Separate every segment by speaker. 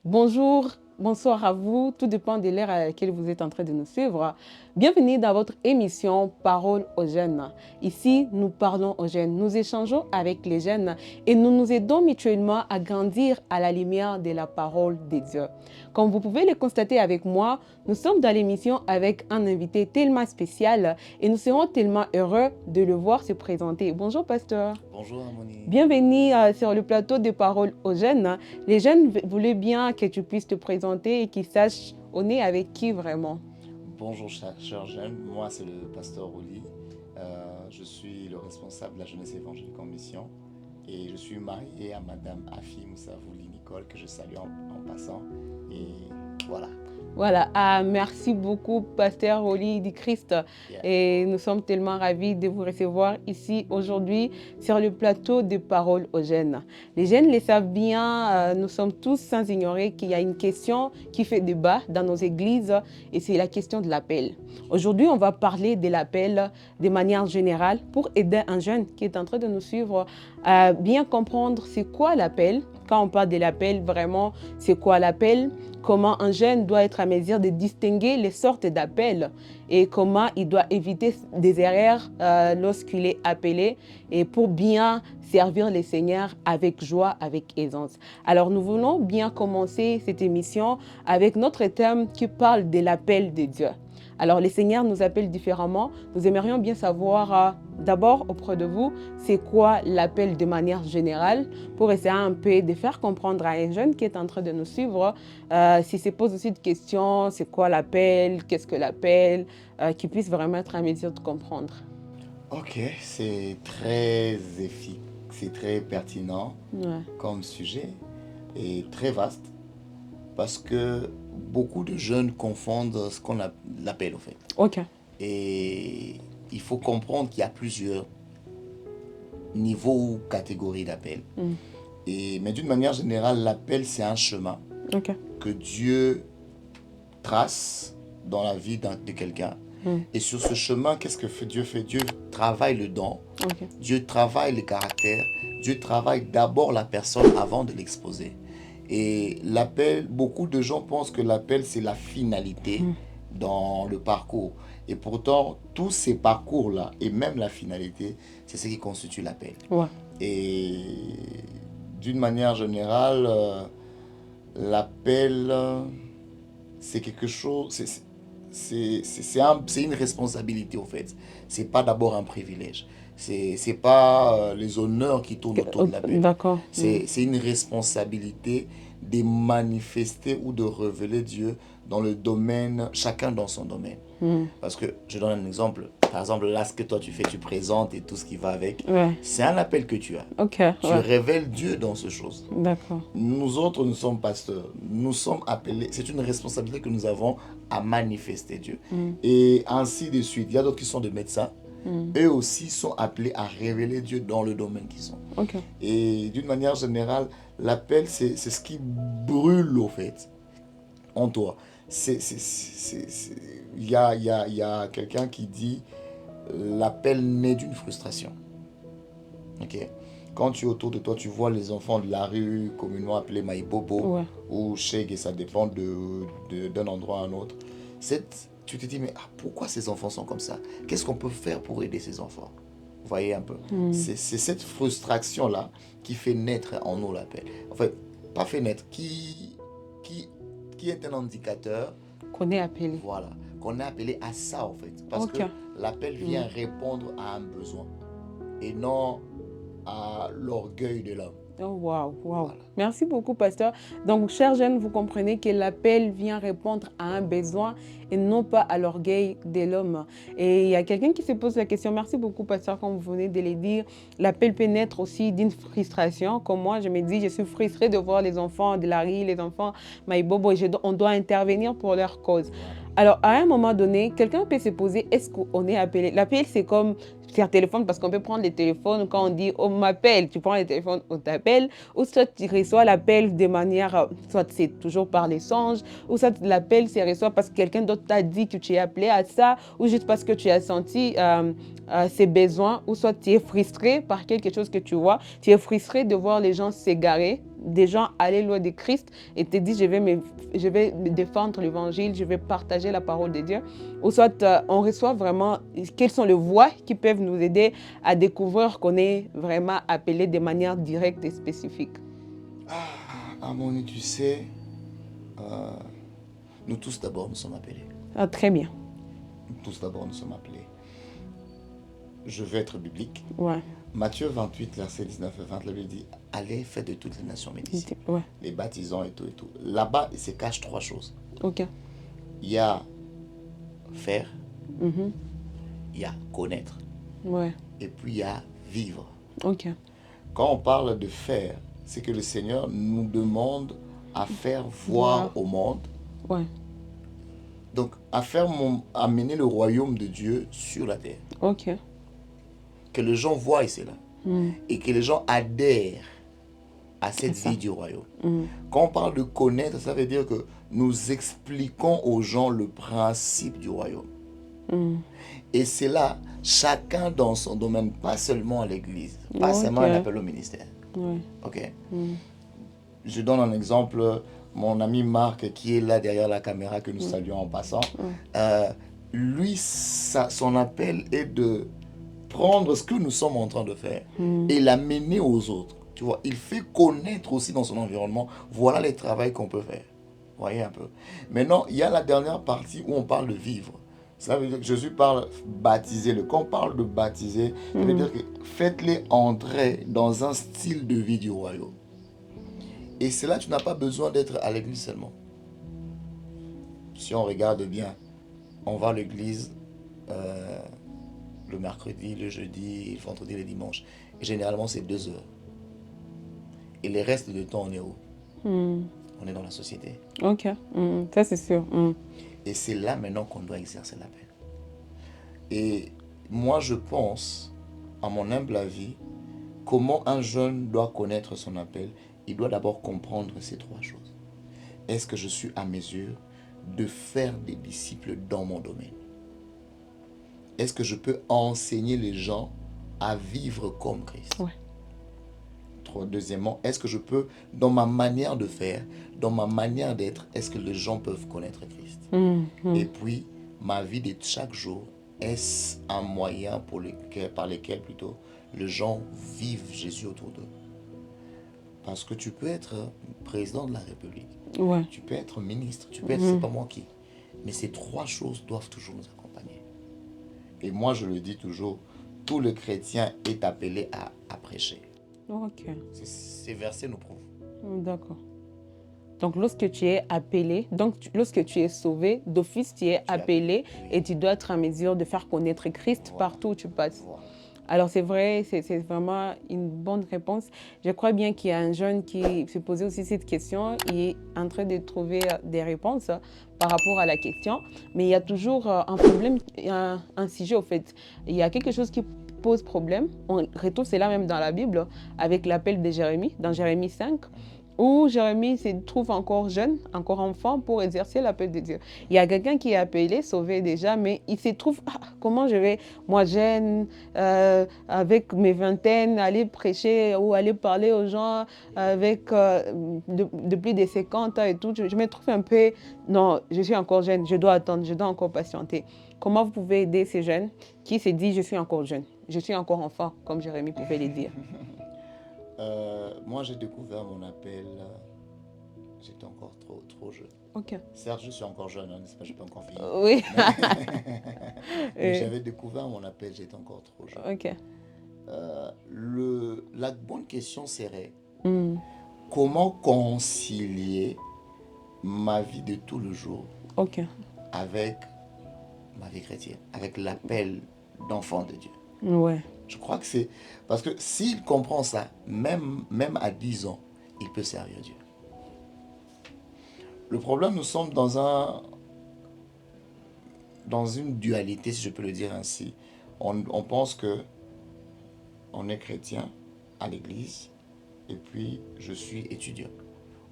Speaker 1: Bonjour, bonsoir à vous, tout dépend de l'heure à laquelle vous êtes en train de nous suivre. Bienvenue dans votre émission Parole aux jeunes. Ici, nous parlons aux jeunes, nous échangeons avec les jeunes et nous nous aidons mutuellement à grandir à la lumière de la parole de Dieu. Comme vous pouvez le constater avec moi, nous sommes dans l'émission avec un invité tellement spécial et nous serons tellement heureux de le voir se présenter. Bonjour, pasteur.
Speaker 2: Bonjour Harmonie.
Speaker 1: Bienvenue sur le plateau de Paroles aux jeunes. Les jeunes voulaient bien que tu puisses te présenter et qu'ils sachent on est avec qui vraiment.
Speaker 2: Bonjour chers jeunes, moi c'est le pasteur Oli. Je suis le responsable de la jeunesse évangélique en mission et je suis marié à madame Afi Moussavouli Nicole que je salue en passant et voilà.
Speaker 1: Voilà, merci beaucoup, pasteur Oli du Christ.
Speaker 2: Yeah.
Speaker 1: Et nous sommes tellement ravis de vous recevoir ici aujourd'hui sur le plateau de Paroles aux jeunes. Les jeunes le savent bien, nous sommes tous sans ignorer qu'il y a une question qui fait débat dans nos églises et c'est la question de l'appel. Aujourd'hui, on va parler de l'appel de manière générale pour aider un jeune qui est en train de nous suivre à bien comprendre c'est quoi l'appel. Quand on parle de l'appel, vraiment, c'est quoi l'appel? Comment un jeune doit être à mesure de distinguer les sortes d'appels et comment il doit éviter des erreurs lorsqu'il est appelé et pour bien servir les seigneurs avec joie, avec aisance. Alors nous voulons bien commencer cette émission avec notre thème qui parle de l'appel de Dieu. Alors, les seigneurs nous appellent différemment. Nous aimerions bien savoir, d'abord, auprès de vous, c'est quoi l'appel de manière générale pour essayer un peu de faire comprendre à un jeune qui est en train de nous suivre, s'il se pose aussi des questions, c'est quoi l'appel, qu'est-ce que l'appel, qu'il puisse vraiment être à mesure de comprendre.
Speaker 2: Ok, c'est très efficace, c'est très pertinent
Speaker 1: Ouais.
Speaker 2: comme sujet et très vaste parce que beaucoup de jeunes confondent ce qu'on appelle au fait.
Speaker 1: OK.
Speaker 2: Et il faut comprendre qu'il y a plusieurs niveaux ou catégories d'appel.
Speaker 1: Mm.
Speaker 2: Mais d'une manière générale, l'appel, c'est un chemin
Speaker 1: OK.
Speaker 2: que Dieu trace dans la vie de quelqu'un. Et sur ce chemin, qu'est-ce que Dieu fait? Dieu travaille le don,
Speaker 1: OK.
Speaker 2: Dieu travaille le caractère, Dieu travaille d'abord la personne avant de l'exposer. Et l'appel, beaucoup de gens pensent que l'appel, c'est la finalité dans le parcours. Et pourtant, tous ces parcours-là, et même la finalité, c'est ce qui constitue l'appel.
Speaker 1: Ouais.
Speaker 2: Et d'une manière générale, l'appel, c'est quelque chose, c'est une responsabilité au fait. C'est pas d'abord un privilège. C'est pas les honneurs qui tournent autour de l'appel.
Speaker 1: D'accord.
Speaker 2: C'est une responsabilité de manifester ou de révéler Dieu dans le domaine, chacun dans son domaine. Parce que je donne un exemple. Par exemple, là, ce que toi tu fais, tu présentes et tout ce qui va avec,
Speaker 1: Ouais.
Speaker 2: c'est un appel que tu as.
Speaker 1: OK.
Speaker 2: Tu
Speaker 1: Ouais.
Speaker 2: révèles Dieu dans ces choses.
Speaker 1: D'accord.
Speaker 2: Nous autres, nous sommes pasteurs. Nous sommes appelés, c'est une responsabilité que nous avons à manifester Dieu. Et ainsi de suite. Il y a d'autres qui sont des médecins. Eux aussi sont appelés à révéler Dieu dans le domaine qu'ils sont.
Speaker 1: OK.
Speaker 2: Et d'une manière générale, l'appel, c'est ce qui brûle au fait en toi. Il y a quelqu'un qui dit l'appel naît d'une frustration. Ok. Quand tu es autour de toi, tu vois les enfants de la rue, communément appelés maïbobo,
Speaker 1: Ouais.
Speaker 2: ou shake, et ça dépend d'un endroit à un autre. Tu te dis, mais pourquoi ces enfants sont comme ça? Qu'est-ce qu'on peut faire pour aider ces enfants? Vous voyez un peu? C'est cette frustration-là qui fait naître en nous l'appel. En fait, pas fait naître, qui est un indicateur,
Speaker 1: Qu'on est appelé.
Speaker 2: voilà, qu'on est appelé à ça en fait. Parce
Speaker 1: Ok.
Speaker 2: que l'appel vient répondre à un besoin et non à l'orgueil de l'homme.
Speaker 1: Oh, wow, wow.
Speaker 2: Voilà.
Speaker 1: Merci beaucoup, pasteur. Donc, chers jeunes, vous comprenez que l'appel vient répondre à un besoin et non pas à l'orgueil de l'homme. Et il y a quelqu'un qui se pose la question, merci beaucoup, pasteur, comme vous venez de le dire, l'appel peut naître aussi d'une frustration. Comme moi, je me dis, je suis frustrée de voir les enfants de la rue, les enfants maïbobo, on doit intervenir pour leur cause. Alors, à un moment donné, quelqu'un peut se poser, est-ce qu'on est appelé? L'appel, c'est comme sur téléphone, parce qu'on peut prendre les téléphones quand on dit, on m'appelle, tu prends le téléphone, on t'appelle, ou soit tu reçois l'appel de manière, soit c'est toujours par l'échange, ou soit l'appel c'est reçoit parce que quelqu'un d'autre t'a dit que tu es appelé à ça, ou juste parce que tu as senti ses besoins, ou soit tu es frustré par quelque chose que tu vois, tu es frustré de voir les gens s'égarer des gens allaient loin de Christ et te disent je vais défendre l'évangile, je vais partager la parole de Dieu. Ou soit on reçoit vraiment quelles sont les voies qui peuvent nous aider à découvrir qu'on est vraiment appelé de manière directe et spécifique.
Speaker 2: Harmonie, tu sais, nous tous d'abord nous sommes appelés.
Speaker 1: Ah, très bien.
Speaker 2: Nous tous d'abord nous sommes appelés. Je vais être biblique.
Speaker 1: Ouais.
Speaker 2: Matthieu 28, verset 19 et 20, la Bible dit « Allez, faites de toutes les nations mes disciples.
Speaker 1: Ouais.
Speaker 2: Les baptisants et tout et tout. » Là-bas, il se cache trois choses.
Speaker 1: Ok.
Speaker 2: Il y a faire,
Speaker 1: Mhm.
Speaker 2: il y a connaître,
Speaker 1: Ouais.
Speaker 2: et puis il y a vivre.
Speaker 1: Ok.
Speaker 2: Quand on parle de faire, c'est que le Seigneur nous demande à faire voir au monde.
Speaker 1: Ouais.
Speaker 2: Donc, à faire amener le royaume de Dieu sur la terre.
Speaker 1: Ok.
Speaker 2: Que les gens voient cela. Et que les gens adhèrent à cette vie du royaume. Quand on parle de connaître, ça veut dire que nous expliquons aux gens le principe du royaume. Et c'est là, chacun dans son domaine, pas seulement à l'église, pas seulement un appel au ministère. Ok. Je donne un exemple, mon ami Marc qui est là derrière la caméra, que nous saluons en passant, lui, son appel est de prendre ce que nous sommes en train de faire et l'amener aux autres. Tu vois, il fait connaître aussi dans son environnement, voilà les travaux qu'on peut faire. Vous voyez un peu. Maintenant, il y a la dernière partie où on parle de vivre. Ça veut dire que Jésus parle baptiser-le. Quand on parle de baptiser, ça veut dire que faites-les entrer dans un style de vie du royaume. Et c'est là tu n'as pas besoin d'être à l'église seulement. Si on regarde bien, on va à l'église le mercredi, le jeudi, le vendredi, le dimanche. Et généralement, c'est 2 heures. Et le reste du temps, on est où? On est dans la société.
Speaker 1: Ok, ça c'est sûr.
Speaker 2: Et c'est là maintenant qu'on doit exercer l'appel. Et moi, je pense, à mon humble avis, comment un jeune doit connaître son appel. Il doit d'abord comprendre ces 3 choses. Est-ce que je suis à mesure de faire des disciples dans mon domaine? Est-ce que je peux enseigner les gens à vivre comme Christ?
Speaker 1: Ouais.
Speaker 2: Deuxièmement, est-ce que je peux, dans ma manière de faire, dans ma manière d'être, est-ce que les gens peuvent connaître Christ? Et puis, ma vie de chaque jour, est-ce un moyen par lequel plutôt les gens vivent Jésus autour d'eux? Parce que tu peux être président de la République, tu peux être ministre, tu peux être, c'est pas moi qui. Mais ces 3 choses doivent toujours nous accompagner. Et moi, je le dis toujours, tout le chrétien est appelé à prêcher.
Speaker 1: Ok.
Speaker 2: Ces versets nous prouvent.
Speaker 1: D'accord. Donc, lorsque tu es appelé, lorsque tu es sauvé, d'office, tu es appelé et tu dois être en mesure de faire connaître Christ partout où tu passes.
Speaker 2: Voilà.
Speaker 1: Alors, c'est vrai, c'est vraiment une bonne réponse. Je crois bien qu'il y a un jeune qui se posait aussi cette question et est en train de trouver des réponses par rapport à la question. Mais il y a toujours un problème, un sujet au fait. Il y a quelque chose qui pose problème. On retrouve cela même dans la Bible avec l'appel de Jérémie, dans Jérémie 5. Où Jérémie se trouve encore jeune, encore enfant pour exercer l'appel de Dieu. Il y a quelqu'un qui est appelé, sauvé déjà, mais il se trouve, comment je vais, moi jeune, avec mes vingtaines, aller prêcher ou aller parler aux gens avec depuis des 50 ans et tout. Je me trouve un peu, non, je suis encore jeune, je dois attendre, je dois encore patienter. Comment vous pouvez aider ces jeunes qui se disent, je suis encore jeune, je suis encore enfant, comme Jérémie pouvait le dire?
Speaker 2: Moi, j'ai découvert mon appel, j'étais encore trop jeune.
Speaker 1: Ok.
Speaker 2: Certes, je suis encore jeune, n'est-ce pas, je peux encore vivre.
Speaker 1: Oui.
Speaker 2: Mais j'avais découvert mon appel, j'étais encore trop jeune.
Speaker 1: Ok.
Speaker 2: La bonne question serait, comment concilier ma vie de tout le jour avec ma vie chrétienne, avec l'appel d'enfant de Dieu?
Speaker 1: Ouais.
Speaker 2: Je crois que c'est... Parce que s'il comprend ça, même à 10 ans, il peut servir Dieu. Le problème, nous sommes dans une dualité, si je peux le dire ainsi. On pense que on est chrétien à l'église, et puis je suis étudiant.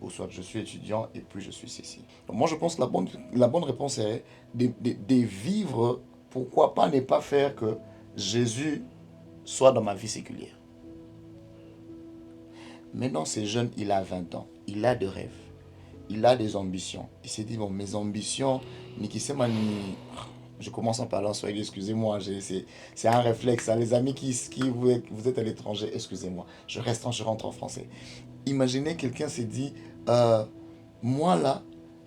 Speaker 2: Ou soit je suis étudiant, et puis je suis ceci. Donc moi, je pense que la bonne réponse est de vivre, pourquoi pas ne pas faire que Jésus soit dans ma vie séculière. Maintenant, ce jeune, il a 20 ans. Il a des rêves. Il a des ambitions. Il s'est dit, bon, mes ambitions, ni qui sait, je commence en parlant swahili, excusez-moi, c'est un réflexe. Hein. Les amis vous êtes à l'étranger, excusez-moi, je rentre en français. Imaginez, quelqu'un s'est dit, euh, moi là,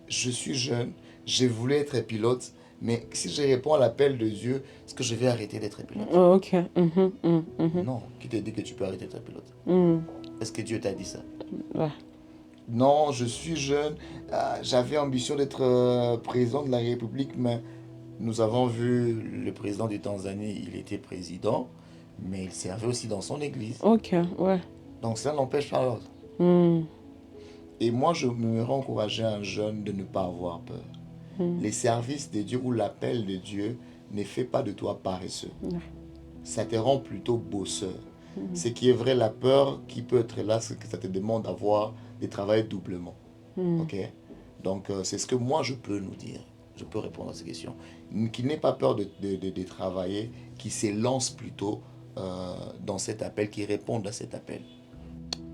Speaker 2: je suis jeune, j'ai voulu être pilote, mais si je réponds à l'appel de Dieu, est-ce que je vais arrêter d'être pilote?
Speaker 1: Oh, ok.
Speaker 2: Non, qui t'a dit que tu peux arrêter d'être pilote?
Speaker 1: Mhm.
Speaker 2: Est-ce que Dieu t'a dit ça?
Speaker 1: Ouais.
Speaker 2: Non, je suis jeune, j'avais ambition d'être président de la République, mais nous avons vu le président du Tanzanie, il était président, mais il servait aussi dans son église.
Speaker 1: Ok, ouais.
Speaker 2: Donc ça n'empêche pas l'autre.
Speaker 1: Mhm.
Speaker 2: Et moi, je me encourager un jeune de ne pas avoir peur.
Speaker 1: Mhm.
Speaker 2: Les services de Dieu ou l'appel de Dieu ne fait pas de toi paresseux.
Speaker 1: Ouais.
Speaker 2: Ça te rend plutôt bosseur.
Speaker 1: Mhm.
Speaker 2: Ce qui est vrai, la peur qui peut être là, c'est que ça te demande d'avoir de travailler doublement.
Speaker 1: Mhm.
Speaker 2: Ok? Donc, c'est ce que moi, je peux nous dire. Je peux répondre à ces questions. Qui n'ait pas peur de travailler, qui s'élance plutôt dans cet appel, qui répondent à cet appel.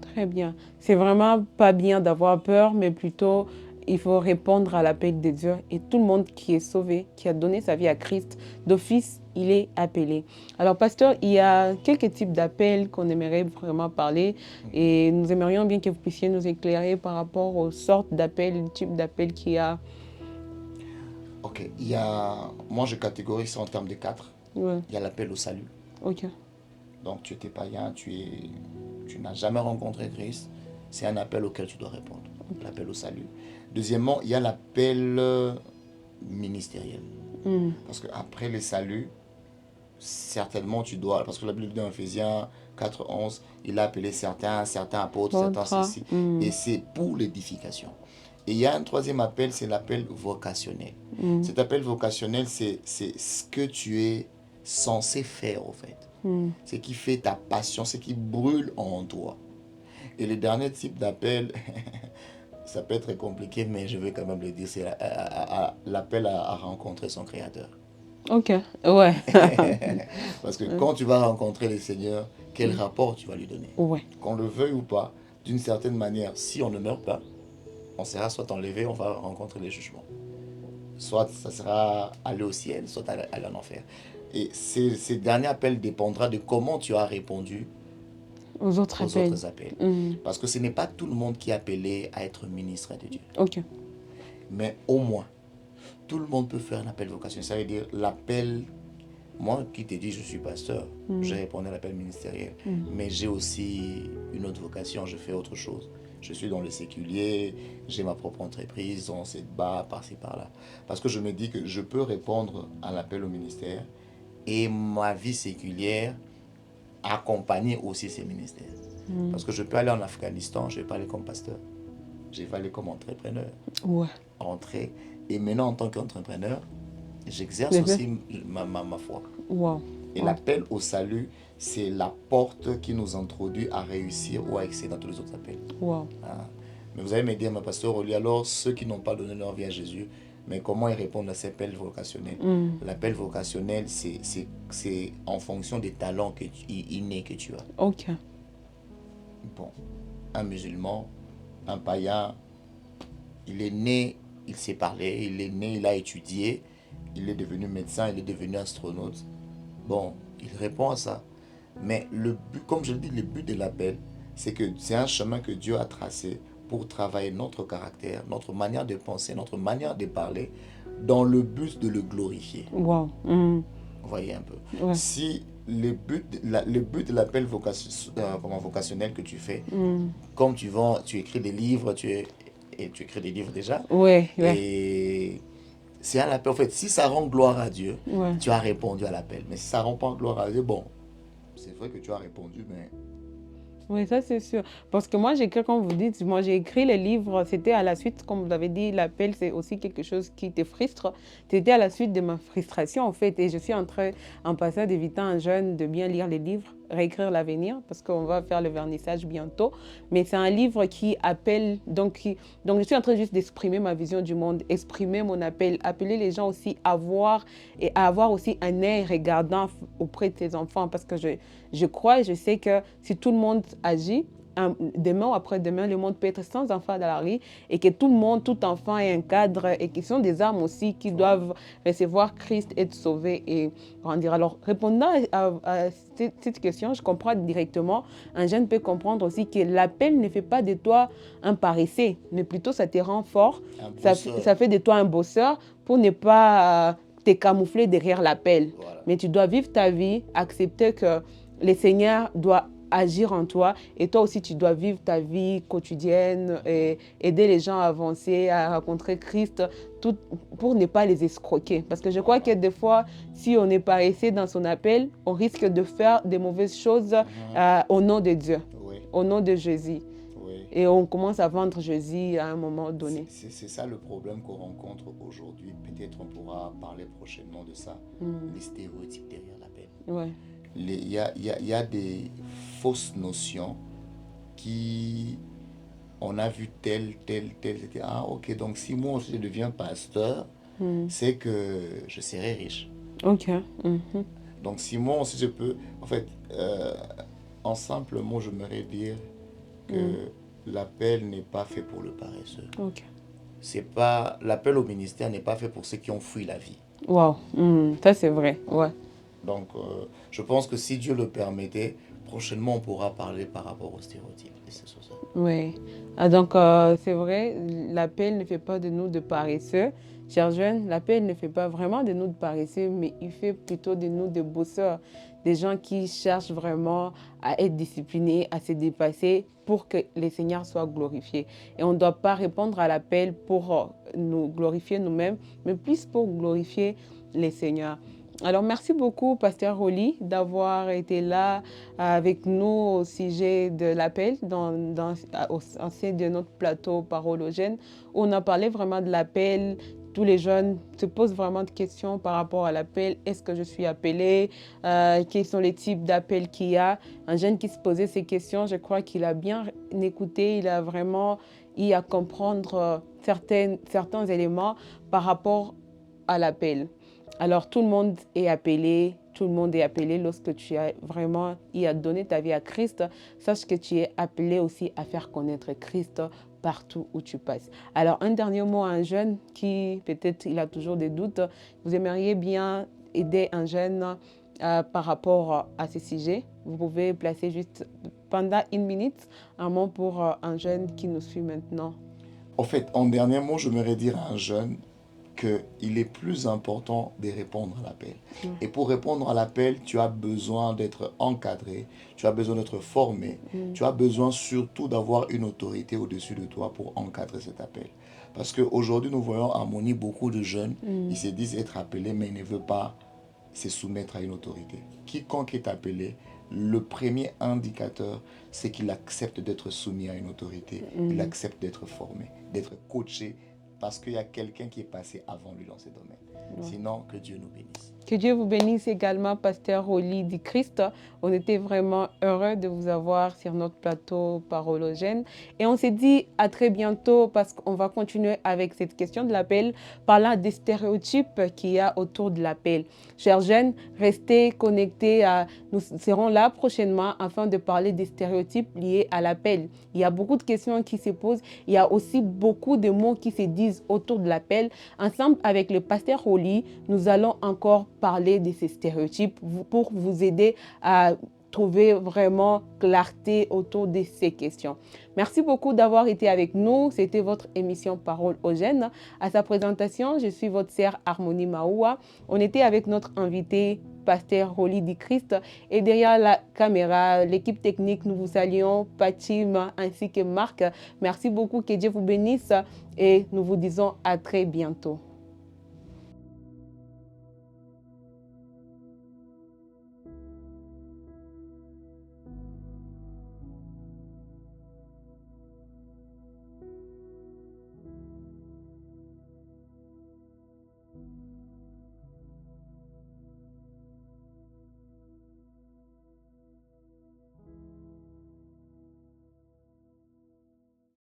Speaker 1: Très bien. C'est vraiment pas bien d'avoir peur, mais plutôt il faut répondre à l'appel de Dieu. Et tout le monde qui est sauvé, qui a donné sa vie à Christ, d'office, il est appelé. Alors, pasteur, il y a quelques types d'appels qu'on aimerait vraiment parler et nous aimerions bien que vous puissiez nous éclairer par rapport aux sortes d'appels, le type d'appels qu'il y a.
Speaker 2: Ok, moi je catégorise ça en termes de quatre.
Speaker 1: Ouais.
Speaker 2: Il y a l'appel au salut.
Speaker 1: Ok.
Speaker 2: Donc tu étais païen, tu n'as jamais rencontré Christ. C'est un appel auquel tu dois répondre. L'appel au salut. Deuxièmement, il y a l'appel ministériel.
Speaker 1: Mm.
Speaker 2: Parce qu'après le salut, certainement tu dois, parce que la Bible dit dans Ephésiens 4:11, il a appelé certains apôtres, certains ceci. Et c'est pour l'édification. Et il y a un troisième appel, c'est l'appel vocationnel.
Speaker 1: Mm.
Speaker 2: Cet appel vocationnel, c'est ce que tu es censé faire, en fait.
Speaker 1: Mm.
Speaker 2: Ce qui fait ta passion, ce qui brûle en toi. Et le dernier type d'appel, ça peut être compliqué, mais je vais quand même le dire, c'est l'appel à rencontrer son Créateur.
Speaker 1: Ok, ouais.
Speaker 2: Parce que quand tu vas rencontrer le Seigneur, quel rapport tu vas lui donner?
Speaker 1: Ouais.
Speaker 2: Qu'on le veuille ou pas, d'une certaine manière, si on ne meurt pas, on sera soit enlevé, on va rencontrer les jugements. Soit ça sera aller au ciel, soit aller en enfer. Et ce dernier appel dépendra de comment tu as répondu
Speaker 1: Aux autres
Speaker 2: aux
Speaker 1: appels.
Speaker 2: autres appels.
Speaker 1: Mm.
Speaker 2: Parce que ce n'est pas tout le monde qui est appelé à être ministre de Dieu.
Speaker 1: Ok.
Speaker 2: Mais au moins, tout le monde peut faire un appel vocation. Ça veut dire l'appel, moi qui t'ai dit je suis pasteur, j'ai répondu à l'appel ministériel. Mais j'ai aussi une autre vocation, je fais autre chose. Je suis dans le séculier, j'ai ma propre entreprise, on se bat par-ci par-là. Parce que je me dis que je peux répondre à l'appel au ministère et ma vie séculière accompagner aussi ces ministères. Parce que je peux aller en Afghanistan, je ne vais pas aller comme pasteur. Je vais aller comme entrepreneur.
Speaker 1: Ouais.
Speaker 2: Entrer. Et maintenant, en tant qu'entrepreneur, j'exerce aussi ma foi.
Speaker 1: Wow.
Speaker 2: Et l'appel au salut, c'est la porte qui nous introduit à réussir ou à excéder dans tous les autres appels.
Speaker 1: Wow.
Speaker 2: Ah. Mais vous allez me dire, ma pasteur Oli, alors ceux qui n'ont pas donné leur vie à Jésus, mais comment ils répondent à cet appel vocationnel? L'appel vocationnel, c'est en fonction des talents innés que tu as.
Speaker 1: Ok.
Speaker 2: Bon, un musulman, un païen, il est né, il sait parler, il est né, il a étudié, il est devenu médecin, il est devenu astronaute. Bon, il répond à ça. Mais le but, comme je le dis, le but de l'appel, c'est que c'est un chemin que Dieu a tracé pour travailler notre caractère, notre manière de penser, notre manière de parler, dans le but de le glorifier.
Speaker 1: Wow.
Speaker 2: Vous voyez un peu.
Speaker 1: Ouais.
Speaker 2: Si le but de l'appel vocationnel que tu fais, comme tu écris des livres, tu écris des livres déjà,
Speaker 1: Ouais.
Speaker 2: et c'est un appel. En fait, si ça rend gloire à Dieu,
Speaker 1: Ouais.
Speaker 2: tu as répondu à l'appel. Mais si ça rend pas gloire à Dieu, bon, c'est vrai que tu as répondu, mais
Speaker 1: Oui, ça c'est sûr. Parce que moi, j'écris, comme vous dites, moi j'ai écrit les livres, c'était à la suite, comme vous l'avez dit, l'appel c'est aussi quelque chose qui te frustre. C'était à la suite de ma frustration en fait. Et je suis en passant d'éviter à un jeune de bien lire les livres, réécrire l'avenir, parce qu'on va faire le vernissage bientôt. Mais c'est un livre qui appelle, donc je suis en train juste d'exprimer ma vision du monde, exprimer mon appel, appeler les gens aussi à voir et à avoir aussi un œil regardant auprès de tes enfants. Parce que je crois et je sais que si tout le monde agit, demain ou après-demain, le monde peut être sans enfants dans la rue et que tout le monde, tout enfant ait un cadre et qui sont des âmes aussi qui doivent recevoir Christ, être sauvés et grandir. Alors, répondant à cette question, je comprends directement. Un jeune peut comprendre aussi que l'appel ne fait pas de toi un paresseux, mais plutôt ça te rend fort. Ça fait de toi un bosseur pour ne pas te camoufler derrière l'appel.
Speaker 2: Voilà.
Speaker 1: Mais tu dois vivre ta vie, accepter que le Seigneur doit agir en toi et toi aussi tu dois vivre ta vie quotidienne et aider les gens à avancer, à rencontrer Christ, tout pour ne pas les escroquer. Parce que je crois que des fois, si on est paresseux dans son appel, on risque de faire des mauvaises choses au nom de Dieu, au nom de Jésus. Et on commence à vendre Jésus à un moment donné.
Speaker 2: C'est ça le problème qu'on rencontre aujourd'hui. Peut-être on pourra parler prochainement de ça, les stéréotypes derrière l'appel.
Speaker 1: Ouais.
Speaker 2: Il y a des fausses notions qui... On a vu tel. Ah, ok, donc si moi aussi je deviens pasteur, c'est que je serai riche.
Speaker 1: Ok.
Speaker 2: Donc si moi aussi je peux... En fait, en simple mot, j'aimerais dire que l'appel n'est pas fait pour le paresseux.
Speaker 1: Ok.
Speaker 2: L'appel au ministère n'est pas fait pour ceux qui ont fui la vie.
Speaker 1: Wow. Ça c'est vrai. Ouais.
Speaker 2: Donc, je pense que si Dieu le permettait, prochainement, on pourra parler par rapport aux stéréotypes. Et c'est sur ça.
Speaker 1: Oui. Ah, donc, c'est vrai, l'appel ne fait pas de nous de paresseux. Chers jeunes, l'appel ne fait pas vraiment de nous de paresseux, mais il fait plutôt de nous de bosseurs, des gens qui cherchent vraiment à être disciplinés, à se dépasser pour que le Seigneur soit glorifié. Et on ne doit pas répondre à l'appel pour nous glorifier nous-mêmes, mais plus pour glorifier le Seigneur. Alors, merci beaucoup, Pasteur Rolly, d'avoir été là avec nous au sujet de l'appel au sein de notre plateau Parole aux jeunes, où on a parlé vraiment de l'appel. Tous les jeunes se posent vraiment de questions par rapport à l'appel. Est-ce que je suis appelé? Quels sont les types d'appels qu'il y a? Un jeune qui se posait ces questions, je crois qu'il a bien écouté, il a vraiment eu à comprendre certains éléments par rapport à l'appel. Alors, tout le monde est appelé lorsque tu as vraiment donné ta vie à Christ. Sache que tu es appelé aussi à faire connaître Christ partout où tu passes. Alors, un dernier mot à un jeune qui, peut-être, il a toujours des doutes. Vous aimeriez bien aider un jeune par rapport à ce sujet. Vous pouvez placer juste pendant 1 minute un mot pour un jeune qui nous suit maintenant.
Speaker 2: En fait, en dernier mot, j'aimerais dire à un jeune qu'il est plus important de répondre à l'appel. Et pour répondre à l'appel, tu as besoin d'être encadré, tu as besoin d'être formé, tu as besoin surtout d'avoir une autorité au-dessus de toi pour encadrer cet appel. Parce qu'aujourd'hui, nous voyons à Harmonie beaucoup de jeunes, ils se disent être appelés, mais ils ne veulent pas se soumettre à une autorité. Quiconque est appelé, le premier indicateur, c'est qu'il accepte d'être soumis à une autorité, il accepte d'être formé, d'être coaché, parce qu'il y a quelqu'un qui est passé avant lui dans ce domaine. Sinon, que Dieu nous bénisse.
Speaker 1: Que Dieu vous bénisse également, Pasteur Rolly du Christ. On était vraiment heureux de vous avoir sur notre plateau Parole aux jeunes. Et on s'est dit à très bientôt parce qu'on va continuer avec cette question de l'appel, parlant des stéréotypes qu'il y a autour de l'appel. Chers jeunes, restez connectés. Nous serons là prochainement afin de parler des stéréotypes liés à l'appel. Il y a beaucoup de questions qui se posent. Il y a aussi beaucoup de mots qui se disent autour de l'appel. Ensemble avec le Pasteur Rolly, nous allons encore parler de ces stéréotypes pour vous aider à trouver vraiment clarté autour de ces questions. Merci beaucoup d'avoir été avec nous. C'était votre émission Parole aux jeunes. À sa présentation, je suis votre sœur Harmonie Maoua. On était avec notre invité, Pasteur Rolly du Christ. Et derrière la caméra, l'équipe technique, nous vous saluons, Patim ainsi que Marc. Merci beaucoup, que Dieu vous bénisse et nous vous disons à très bientôt.